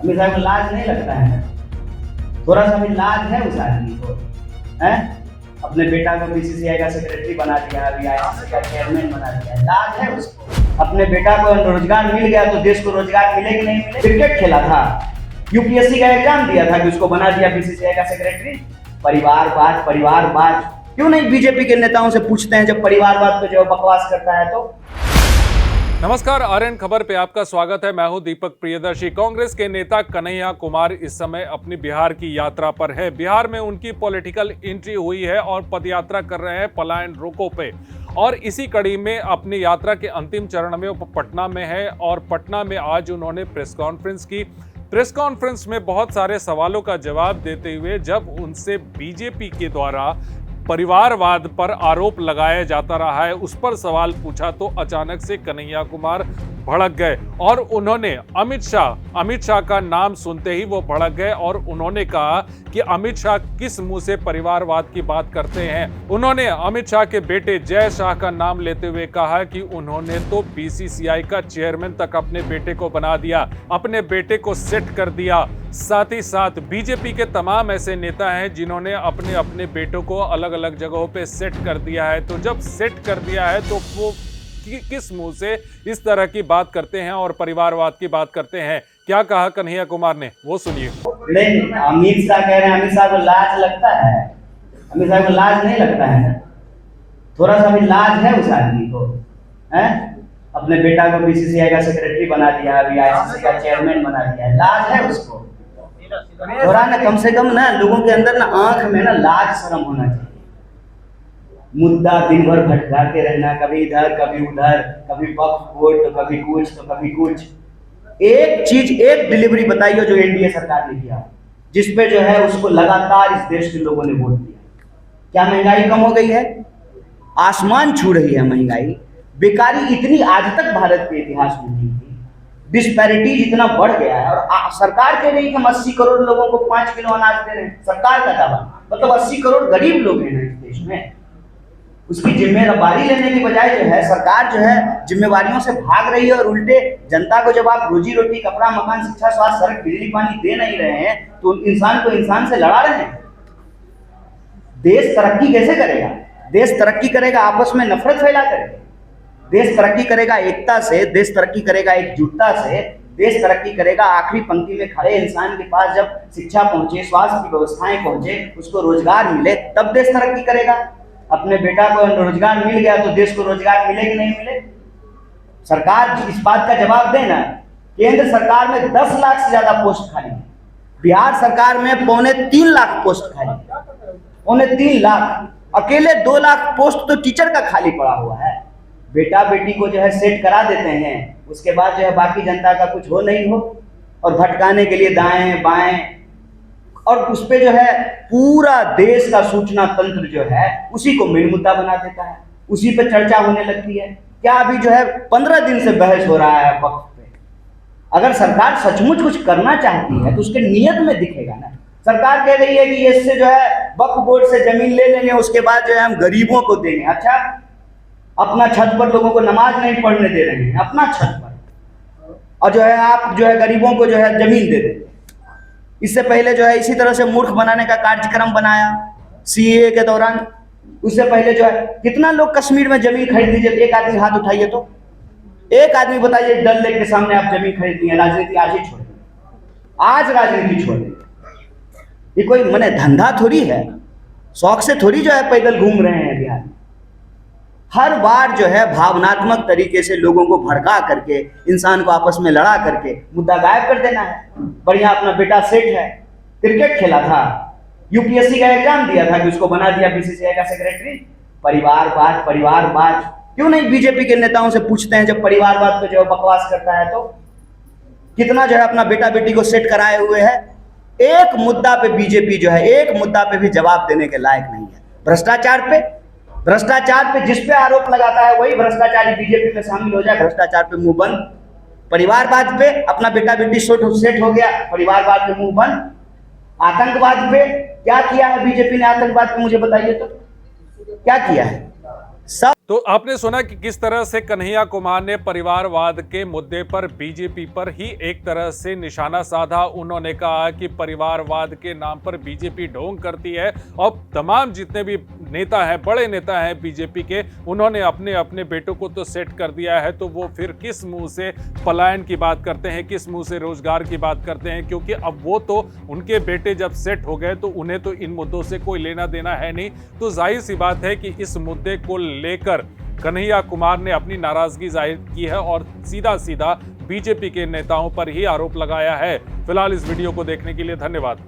अमित शाह को लाज नहीं लगता है? थोड़ा सा भी लाज है उस आदमी को? है अपने बेटा को बीसीसीआई का सेक्रेटरी बना दिया, अभी आईसीसी का चेयरमैन बना दिया, लाज है उसको? अपने बेटा को रोजगार मिल गया तो देश को रोजगार मिले कि नहीं मिले? क्रिकेट खेला था, यूपीएससी का एग्जाम दिया था कि उसको बना दिया बीसीसीआई का सेक्रेटरी। परिवारवाद क्यों नहीं बीजेपी के नेताओं से पूछते हैं जब परिवारवाद पे जो बकवास करता है तो? नमस्कार, आरएन खबर पे आपका स्वागत है। मैं हूं दीपक प्रियदर्शी। कांग्रेस के नेता कन्हैया कुमार इस समय अपनी बिहार की यात्रा पर है। बिहार में उनकी पॉलिटिकल एंट्री हुई है और पदयात्रा कर रहे हैं पलायन रोको पे। और इसी कड़ी में अपनी यात्रा के अंतिम चरण में वो पटना में है और पटना में आज उन्होंने प्रेस कॉन्फ्रेंस की। प्रेस कॉन्फ्रेंस में बहुत सारे सवालों का जवाब देते हुए जब उनसे बीजेपी के द्वारा परिवारवाद पर आरोप लगाया जाता रहा है, उस पर सवाल पूछा तो अचानक से कन्हैया कुमार भड़क गए और उन्होंने अमित शाह का नाम सुनते ही वो भड़क गए और उन्होंने कहा कि अमित शाह किस मुंह से परिवारवाद की बात करते हैं। उन्होंने अमित शाह के बेटे जय शाह का नाम लेते हुए कहा कि उन्होंने तो बीसीसीआई का चेयरमैन तक अपने बेटे को बना दिया, अपने बेटे को सेट कर दिया। साथ ही साथ बीजेपी के तमाम ऐसे नेता हैं जिन्होंने अपने अपने बेटों को अलग अलग जगहों पे सेट कर दिया है। तो जब सेट कर दिया है तो वो किस मुंह से इस तरह की बात करते हैं और परिवारवाद की बात करते हैं? क्या कहा कन्हैया कुमार ने, वो सुनिए। नहीं, अमित शाह कह रहे हैं अमित शाह को लाज लगता है? अमित शाह को लाज नहीं लगता है? थोड़ा सा भी लाज है उस आदमी को? है अपने बेटा को बीसीसीआई का सेक्रेटरी बना दिया, अभी आईसीसी का चेयरमैन बना दिया, लाज है उसको? थोड़ा ना कम से कम ना लोगों के अंदर ना आंख में ना लाज शर्म होना चाहिए। मुद्दा दिन भर भटकाते रहना, कभी इधर कभी उधर, कभी वक्फ बोर्ड तो कभी कुछ तो कभी कुछ। एक चीज, एक डिलीवरी बताइए जो एनडीए सरकार ने किया, जिसपे जो है उसको लगातार इस देश के लोगों ने वोट दिया। क्या महंगाई कम हो गई है? आसमान छू रही है महंगाई। बेकारी इतनी आज तक भारत के इतिहास में नहीं थी। डिस्पैरिटीज इतना बढ़ गया है और सरकार कह रही है कि हम 80 करोड़ लोगों को 5 किलो अनाज दे रहे हैं। सरकार का दावा, मतलब 80 करोड़ गरीब लोग हैं इस देश में। उसकी जिम्मेदारी लेने की बजाय जो है सरकार जो है जिम्मेवारियों से भाग रही है और उल्टे जनता को जब आप रोजी रोटी, कपड़ा, मकान, शिक्षा, स्वास्थ्य, सड़क, बिजली, पानी दे नहीं रहे हैं तो इंसान को इंसान से लड़ा रहे हैं। देश तरक्की कैसे करेगा? देश तरक्की करेगा आपस में नफरत फैला कर। देश तरक्की करेगा एकता से, देश तरक्की करेगा एकजुटता से, देश तरक्की करेगा आखिरी पंक्ति में खड़े इंसान के पास जब शिक्षा पहुंचे, स्वास्थ्य की व्यवस्थाएं पहुंचे, उसको रोजगार मिले, तब देश तरक्की करेगा। अपने बेटा को रोजगार मिल गया तो देश को रोजगार मिले कि नहीं मिले? सरकार इस बात का जवाब देना। केंद्र सरकार में 10 लाख से ज्यादा पोस्ट खाली है, बिहार सरकार में 2.25 लाख पोस्ट खाली है। 3.25 लाख, अकेले 2 लाख पोस्ट तो टीचर का खाली पड़ा हुआ है। बेटा बेटी को जो है सेट करा देते हैं, उसके बाद जो है बाकी जनता का कुछ हो नहीं हो और भटकाने के लिए दाएं बाएं, और उस पे जो है पूरा देश का सूचना तंत्र जो है उसी को मेन मुद्दा बना देता है, उसी पे चर्चा होने लगती है। क्या अभी जो है 15 दिन से बहस हो रहा है वक्त पे? अगर सरकार सचमुच कुछ करना चाहती है तो उसके नियत में दिखेगा ना। सरकार कह रही है कि इससे जो है वक्फ बोर्ड से जमीन ले लेंगे, उसके बाद जो है हम गरीबों को देंगे। अच्छा, अपना छत पर लोगों को नमाज नहीं पढ़ने दे रहे हैं, अपना छत पर, और जो है आप जो है गरीबों को जो है जमीन दे देंगे। इससे पहले जो है इसी तरह से मूर्ख बनाने का कार्यक्रम बनाया सीएए के दौरान। उससे पहले जो है कितना लोग कश्मीर में जमीन खरीद लीजिए, एक आदमी हाथ उठाइए तो एक आदमी बताइए डल लेक के सामने आप जमीन खरीद ली है। राजनीति आज ही छोड़ दें, आज राजनीति छोड़ दें। ये कोई मने धंधा थोड़ी है, शौक से थोड़ी जो है पैदल घूम रहे हैं बिहार में। हर बार जो है भावनात्मक तरीके से लोगों को भड़का करके, इंसान को आपस में लड़ा करके मुद्दा गायब कर देना है। बढ़िया अपना बेटा सेठ है, क्रिकेट खेला था, यूपीएससी का एग्जाम दिया था कि उसको बना दिया बीसीसीआई का सेक्रेटरी। परिवारवाद क्यों नहीं बीजेपी के नेताओं से पूछते हैं जब परिवारवाद पे जो बकवास करता है तो? कितना जो है अपना बेटा बेटी को सेट कराए हुए है। एक मुद्दा पे बीजेपी जो है एक मुद्दा पे भी जवाब देने के लायक नहीं है। भ्रष्टाचार पे जिस पे आरोप लगाता है वही भ्रष्टाचारी बीजेपी में शामिल हो जाए, भ्रष्टाचार पे मुंह बंद। परिवारवाद पे अपना बेटा बेटी सेट हो गया, परिवारवाद पे मुंह बंद। आतंकवाद पे क्या किया है बीजेपी ने? आतंकवाद पे मुझे बताइए तो क्या किया है? सब तो आपने सुना कि किस तरह से कन्हैया कुमार ने परिवारवाद के मुद्दे पर बीजेपी पर ही एक तरह से निशाना साधा। उन्होंने कहा कि परिवारवाद के नाम पर बीजेपी ढोंग करती है और तमाम जितने भी नेता हैं, बड़े नेता हैं बीजेपी के, उन्होंने अपने अपने बेटों को तो सेट कर दिया है, तो वो फिर किस मुंह से पलायन की बात करते हैं, किस मुंह से रोजगार की बात करते हैं, क्योंकि अब वो तो उनके बेटे जब सेट हो गए तो उन्हें तो इन मुद्दों से कोई लेना देना है नहीं। तो जाहिर सी बात है कि इस मुद्दे को लेकर कन्हैया कुमार ने अपनी नाराजगी जाहिर की है और सीधा सीधा बीजेपी के नेताओं पर ही आरोप लगाया है। फिलहाल इस वीडियो को देखने के लिए धन्यवाद।